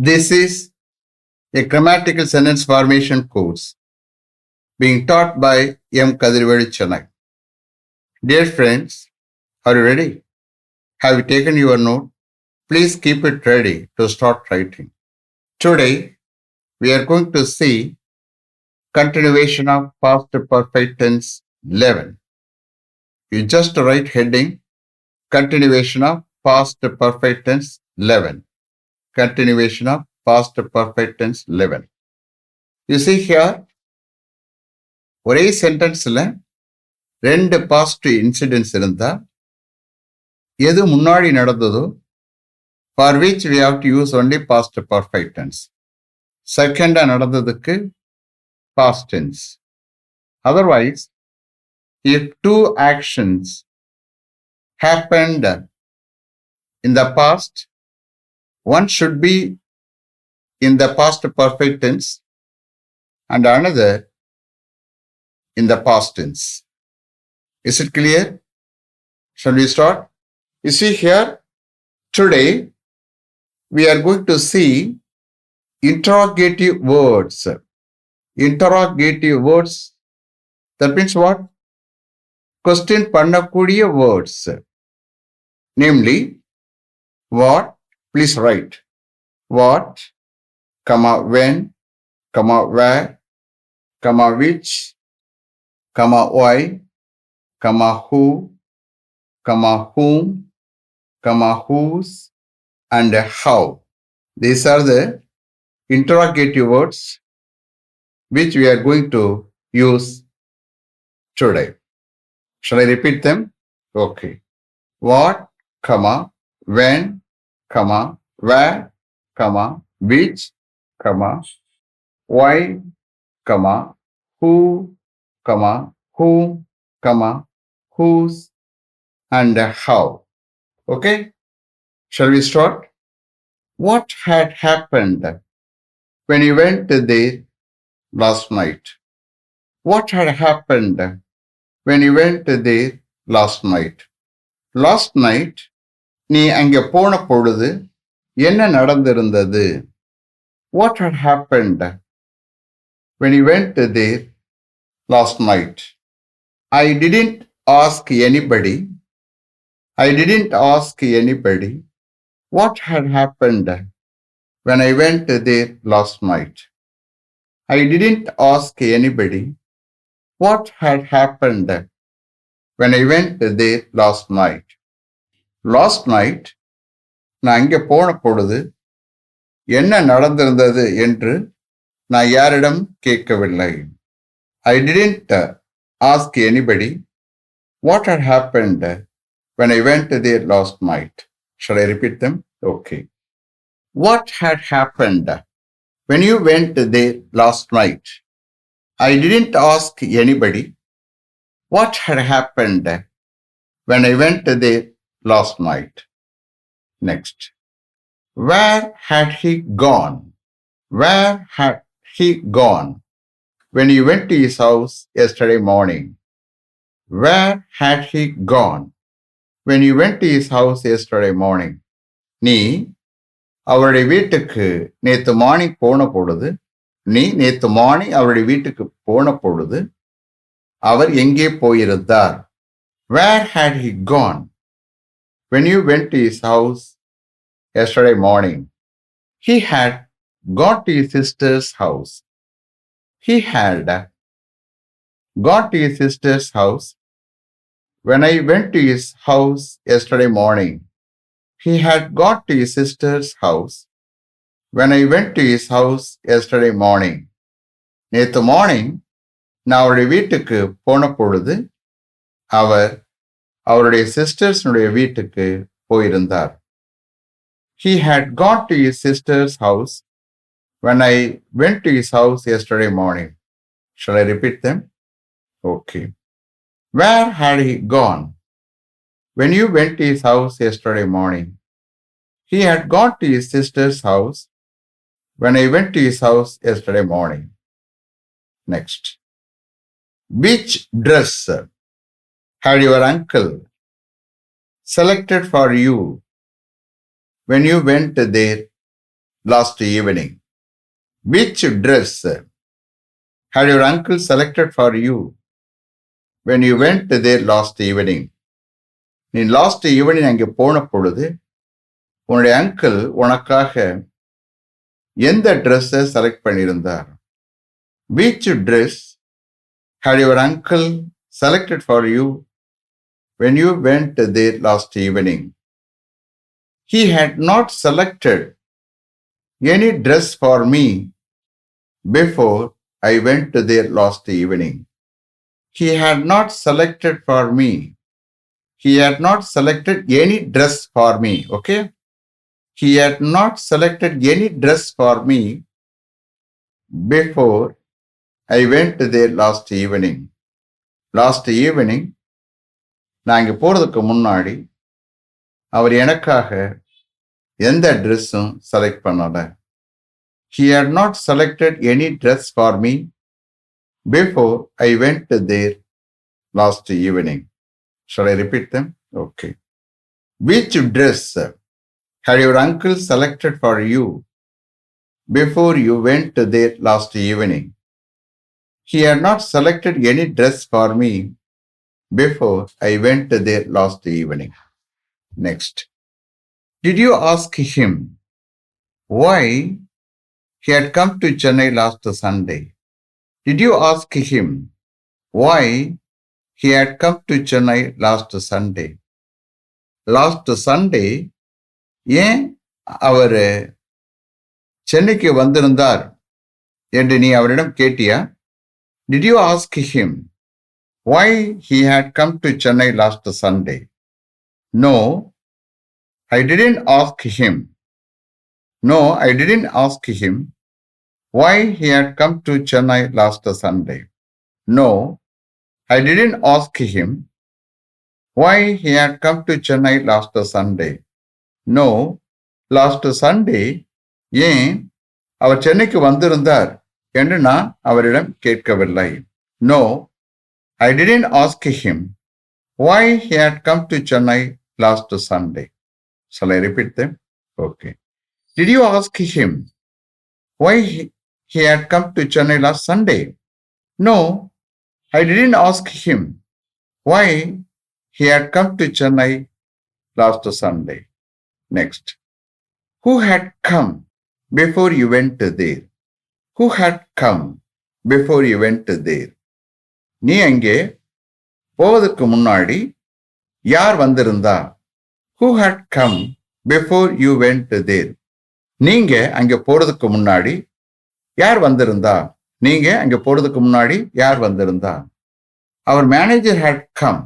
This is a grammatical sentence formation course being taught by M. Kadirvedi Chennai. Dear friends, are you ready? Have you taken your note? Please keep it ready to start writing. Today, we are going to see continuation of past perfect tense 11. You just write heading continuation of past perfect tense 11. Continuation of past perfect tense 11. You see here, ஒரே சென்டென்ஸ்ல ரெண்டு positive incidents இருந்தா எது முன்னாடி நடந்ததோ for which we have to use only past perfect tense. செகண்டா நடந்ததுக்கு past tense. Otherwise, if two actions happened in the past, one should be in the past perfect tense and another in the past tense. Is it clear? Shall we start? You see here, today we are going to see interrogative words. Interrogative words, that means what? Question பண்ணக்கூடிய words. Namely, what? Please write. What, comma, when, comma, where, comma, which, comma, why, comma, who, comma, whom, comma, whose, and how. These are the interrogative words which we are going to use today. Shall I repeat them? Okay. What, comma, when, comma, where, comma, which, comma, why, comma, who, comma, whom, comma, whose, and how. Okay? Shall we start? What had happened when you went there last night? What had happened when you went there last night? Last night, நீ அங்கே போன பொழுது என்ன நடந்திருந்தது? What had happened when you went there last night? I didn't ask anybody. I didn't ask anybody what had happened when I went there last night. I didn't ask anybody what had happened when I went there last night. Last night, நான் அங்கே போன பொழுது என்ன நடந்திருந்தது என்று நான் யாரிடம் கேட்கவில்லை. I didn't ask anybody what had happened when I went there last night. Shall I repeat them? Okay. What had happened when you went there last night? I didn't ask anybody what had happened when I went there last night. Next. Where had he gone? Where had he gone when you went to his house yesterday morning? Where had he gone when you went to his house yesterday morning? நீ அவருடைய வீட்டுக்கு நேத்து morning போன பொழுது அவருடைய வீட்டுக்கு போன பொழுது அவர் எங்கே போயிருந்தார்? Where had he gone when you went to his house yesterday morning? He had gone to his sister's house. He had gone to his sister's house when I went to his house yesterday morning. He had gone to his sister's house when I went to his house yesterday morning. நேத்து morning நான் அவருடைய வீட்டுக்கு போன பொழுது அவர் அவருடைய சிஸ்டர்ஸ்னுடைய வீட்டுக்கு போயிருந்தார். He had gone to his sister's house when I went to his house yesterday morning. Shall I repeat them? Okay. Where had he gone when you went to his house yesterday morning? He had gone to his sister's house when I went to his house yesterday morning. Next. Which dress had your uncle selected for you when you went there last evening? Which dress had your uncle selected for you when you went there last evening? நீ last evening அங்கே போன பொழுது உன்னுடைய uncle உனக்காக எந்த ட்ரெஸ்ஸை select பண்ணியிருந்தார்? Which dress had your uncle selected for you when you went there last evening? He had not selected any dress for me before I went there last evening. He had not selected for me. He had not selected any dress for me. Okay? He had not selected any dress for me before I went there last evening. Last evening, நான் இங்கே போகிறதுக்கு முன்னாடி அவர் எனக்காக எந்த ட்ரெஸ்ஸும் select பண்ணல. He had not selected any dress for me before I went there last evening. Shall I repeat them? Okay. Which dress had your uncle selected for you before you went there last evening? He had not selected any dress for me before I went there last evening. Next. Did you ask him why he had come to Chennai last Sunday? Did you ask him why he had come to Chennai last Sunday? Last Sunday, ஏன் அவர் சென்னைக்கு வந்திருந்தார் என்று நீ அவரிடம் கேட்டியா? Did you ask him why he had come to Chennai last Sunday? No, I didn't ask him. No, I didn't ask him why he had come to Chennai last Sunday. No, I didn't ask him why he had come to Chennai last Sunday. No, last Sunday, ஏன் அவர் சென்னைக்கு வந்திருந்தார் என்று நான் அவரிடம் கேட்கவில்லை. No, I didn't ask him why he had come to Chennai last Sunday. Shall I repeat them? Okay. Did you ask him why he had come to Chennai last Sunday? No, I didn't ask him why he had come to Chennai last Sunday. Next. Who had come before you went there? Who had come before you went there? நீ அங்கே போவதற்கு முன்னாடி யார் வந்திருந்தா? Who had come before you went there? நீங்க அங்கே போறதுக்கு முன்னாடி யார் வந்திருந்தா? நீங்க அங்கே போறதுக்கு முன்னாடி யார் வந்திருந்தா? Our manager had come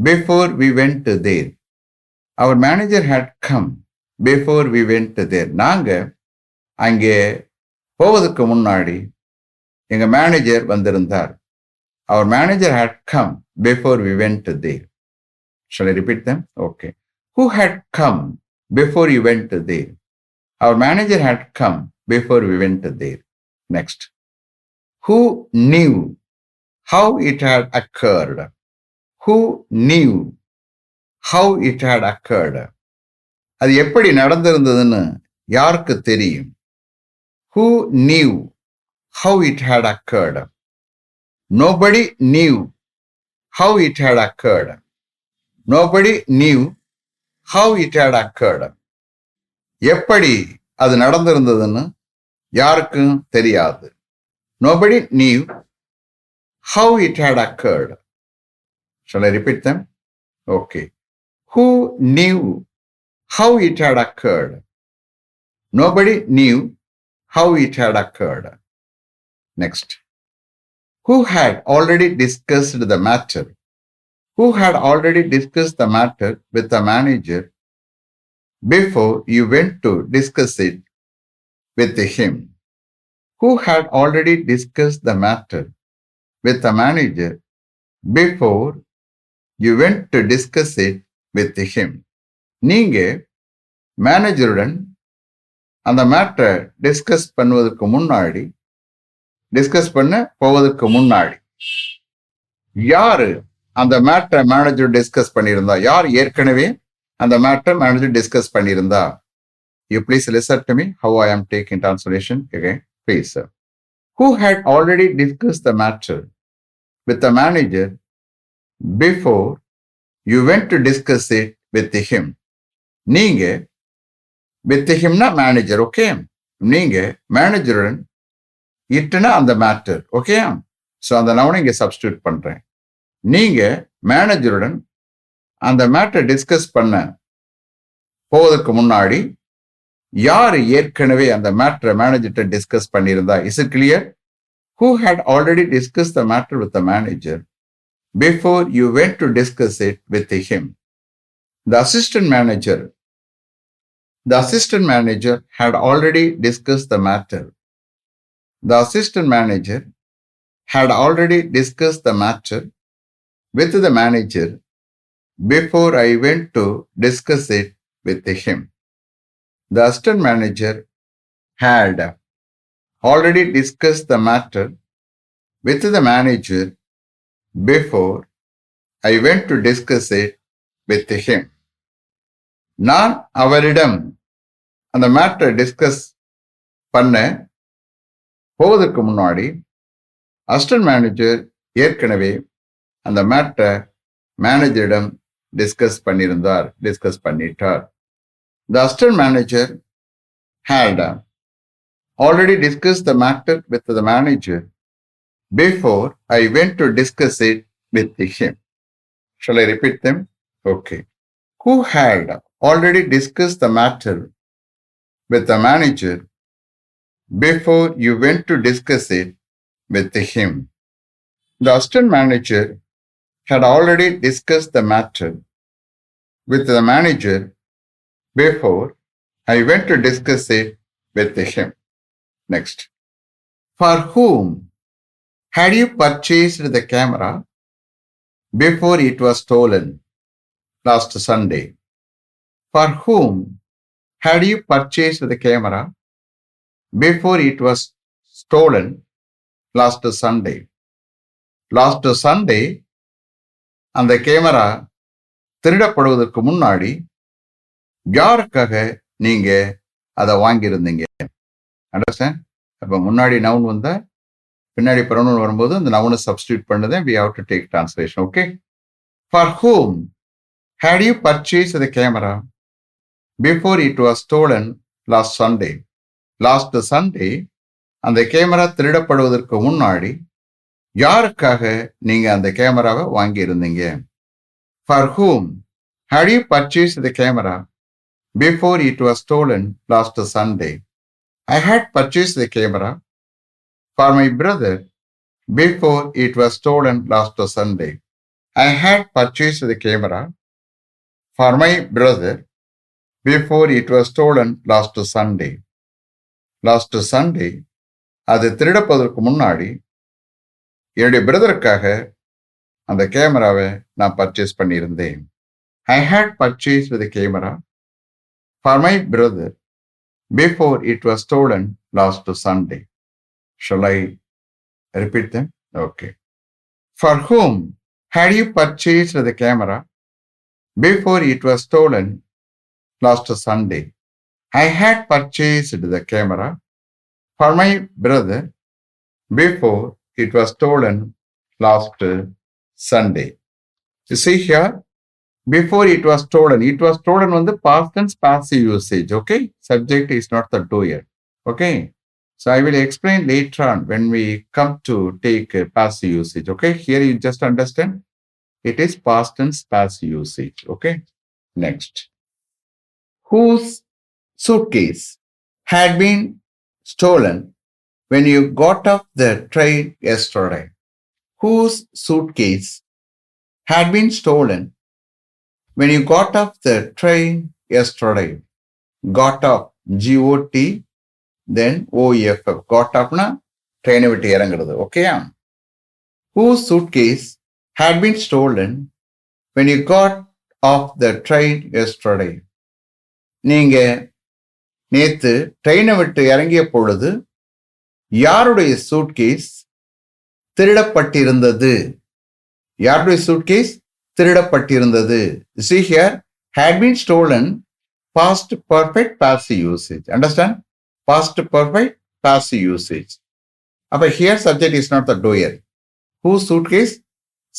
before we went there. Our manager had come before we went there. நாங்க அங்கே போவதற்கு முன்னாடி எங்க மேனேஜர் வந்திருந்தார். Our manager had come before we went there. Shall I repeat them? Okay. Who had come before you went there? Our manager had come before we went there. Next. Who knew how it had occurred? Who knew how it had occurred? அது எப்படி நடந்திருந்ததுன்னு யாருக்கு தெரியும்? Who knew how it had occurred? Nobody knew how it had occurred. Nobody knew how it had occurred. எப்படி அது நடந்திருந்ததுன்னு யாருக்கும் தெரியாது. Nobody knew how it had occurred. Shall I repeat them? Okay. Who knew how it had occurred? Nobody knew how it had occurred. Next. Who had already discussed the matter? Who had already discussed the matter with the manager before you went to discuss it with him? Who had already discussed the matter with the manager before you went to discuss it with him? நீங்க மேனேஜருடன் அந்த மேட்டரை discuss பண்ணுவதற்கு முன்னாடி போவதற்கு முன்னாடி யாரு அந்த மேட்டரை மேனேஜர் டிஸ்கஸ் பண்ணியிருந்தா? யார் ஏற்கனவே அந்த மேட்டரை மேனேஜர் டிஸ்கஸ் பண்ணியிருந்தா? You please listen to me how I am taking translation again, please. Who had already discussed the matter with the manager before you went to discuss it with him. நீங்க with himனா manager, okay? நீங்க மேனேஜருடன் இட்டுனா அந்த matter, okay? So அந்த நவுனை இங்கே substitute பண்றேன். நீங்க மேனேஜருடன் அந்த matter discuss பண்ண போவதற்கு முன்னாடி யார் ஏற்கனவே அந்த மேட்டரை மேனேஜர்கிட்ட டிஸ்கஸ் பண்ணியிருந்தா? Is it clear? Who had already discussed the matter with the manager before you went to discuss it with him? The assistant manager had already discussed the matter. The assistant manager had already discussed the matter with the manager before I went to discuss it with him. The assistant manager had already discussed the matter with the manager before I went to discuss it with him. நான் அவரிடம் அந்த மேட்டரை discuss பண்ண போவதற்கு முன்னாடி assistant manager ஏற்கனவே அந்த மேட்டரை மேனேஜரிடம் டிஸ்கஸ் பண்ணிட்டார். The assistant manager had already discussed the matter with the manager before I went to discuss it with him. Shall I repeat them? Okay. Who had already discussed the matter with the manager before you went to discuss it with him? The assistant manager had already discussed the matter with the manager before I went to discuss it with him. Next. For whom had you purchased the camera before it was stolen last Sunday? For whom had you purchased the camera before it was stolen last Sunday? Last Sunday, அந்த camera திருடப்படுவதற்கு முன்னாடி யாருக்காக நீங்க அதை வாங்கியிருந்தீங்க? Understand? அப்போ முன்னாடி noun வந்தா பின்னாடி pronoun வரும்போது அந்த நவுனை சப்ஸ்டியூட் பண்ணதை we have to take translation. Okay. For whom had you purchased the camera before it was stolen last Sunday? Last Sunday அந்த கேமரா திருடப்படுவதற்கு முன்னாடி யாருக்காக நீங்க அந்த கேமராவை வாங்கி இருந்தீங்க? For whom had you purchased the camera before it was stolen last Sunday? I had purchased the camera for my brother before it was stolen last Sunday. I had purchased the camera for my brother before it was stolen last Sunday. Last Sunday, அது திருடப்படுவதற்கு முன்னாடி என்னுடைய பிரதருக்காக அந்த கேமராவை நான் purchase பண்ணியிருந்தேன். I had purchased the camera for my brother before it was stolen last Sunday. Shall I repeat them? Okay. For whom had you purchased the camera before it was stolen last Sunday? I had purchased the camera for my brother before it was stolen last Sunday. You see here, before it was stolen வந்து past tense passive usage. Okay. Subject is not the doer. Okay. So I will explain later on when we come to take passive usage. Okay. Here you just understand it is past tense passive usage. Okay. Next. Whose suitcase had been stolen when you got off the train yesterday? Whose suitcase had been stolen when you got off the train yesterday? Got off, G-O-T, then O-F-F. Got off na train விட்டு இறங்குறது. Okay? Whose suitcase had been stolen when you got off the train yesterday? நீங்க நேத்து ட்ரெயினை விட்டு இறங்கிய பொழுது யாருடைய suitcase திருடப்பட்டிருந்தது? யாருடைய suitcase திருடப்பட்டிருந்தது? See here, had been stolen past perfect passive usage. Understand? Past perfect passive usage. But here subject is not the doer. Whose suitcase?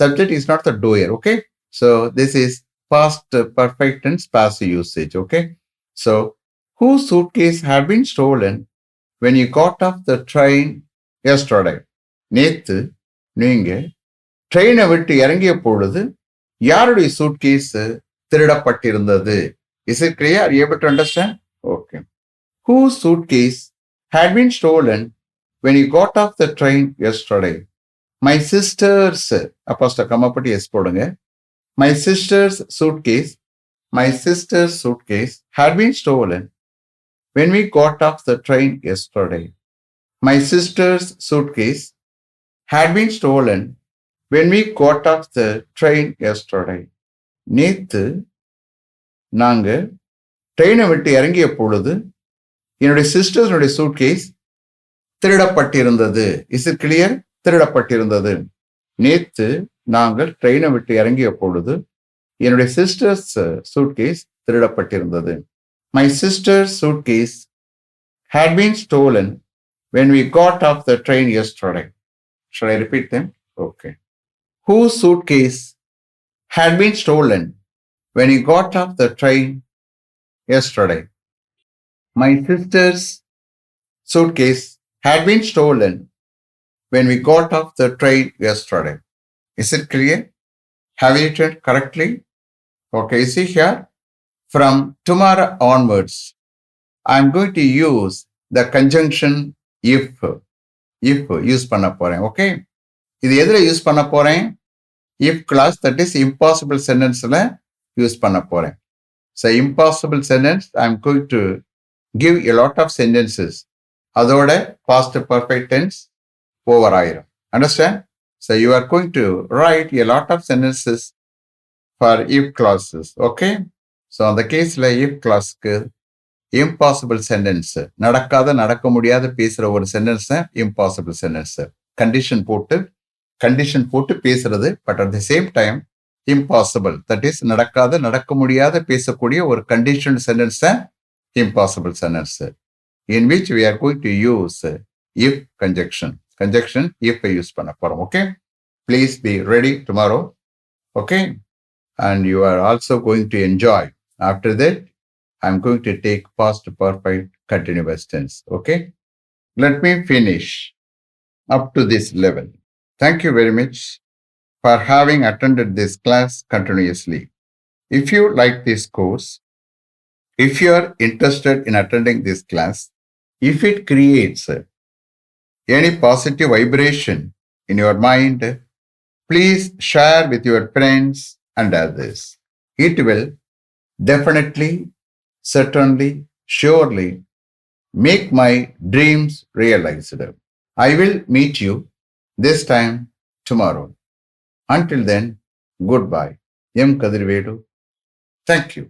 Subject is not the doer. Okay. So this is past perfect tense passive usage. Okay. So whose suitcase had been stolen when you got off the train yesterday? நேத்து நீங்க ட்ரெயினை விட்டு இறங்கிய பொழுது யாருடைய suitcase திருடப்பட்டிருந்தது? Is it clear? Are you able to understand? Okay. Whose suitcase had been stolen when you got off the train yesterday? My sister's apostrophe comma put yes போடுங்க. My sister's suitcase had been stolen when we got off the train yesterday. My sister's suitcase had been stolen when we got off the train yesterday. நேத்து நாங்க ட்ரெயினை விட்டு இறங்கிய பொழுது என்னுடைய சிஸ்டர்ஸுடைய suitcase திருடப்பட்டிருந்தது. Is it clear? திருடப்பட்டிருந்தது. நேத்து நாங்கள் ட்ரெயினை விட்டு இறங்கிய பொழுது என்னுடைய சிஸ்டர்ஸ் சூட்கேஸ் திருடப்பட்டிருந்தது. My sister's suitcase had been stolen when we got off the train yesterday. Shall I repeat them? Okay. Whose suitcase had been stolen when he got off the train yesterday? My sister's suitcase had been stolen when we got off the train yesterday. Is it clear? Have you written correctly? Okay, see here. From tomorrow onwards, I'm going to use the conjunction if use பண்ண போறேன். Okay? இது எதுல use பண்ண போறேன்? If clause, that is impossible sentenceல use பண்ண போறேன். So impossible sentence, I'm going to give a lot of sentences. அதோட past perfect tense over ஆயிரும். Understand? So you are going to write a lot of sentences for if clauses. Okay? So அந்த கேஸ்ல if clauseக்கு impossible sentence, நடக்க முடியாத பேசுற ஒரு sentence impossible sentence. Condition போட்டு பேசுறது, but at the same time impossible, that is நடக்க முடியாத பேசக்கூடிய ஒரு condition sentence impossible sentence, in which we are going to use if conjunction if use பண்ண போறோம். Okay, please be ready tomorrow. Okay, and you are also going to enjoy. After that, I'm going to take past perfect continuous tense. Okay, let me finish up to this level. Thank you very much for having attended this class continuously. If you like this course, if you are interested in attending this class, if it creates any positive vibration in your mind, please share with your friends and others. It will definitely, certainly, surely make my dreams realized. I will meet you this time tomorrow. Until then, goodbye. M. Kadirvedu. Thank you.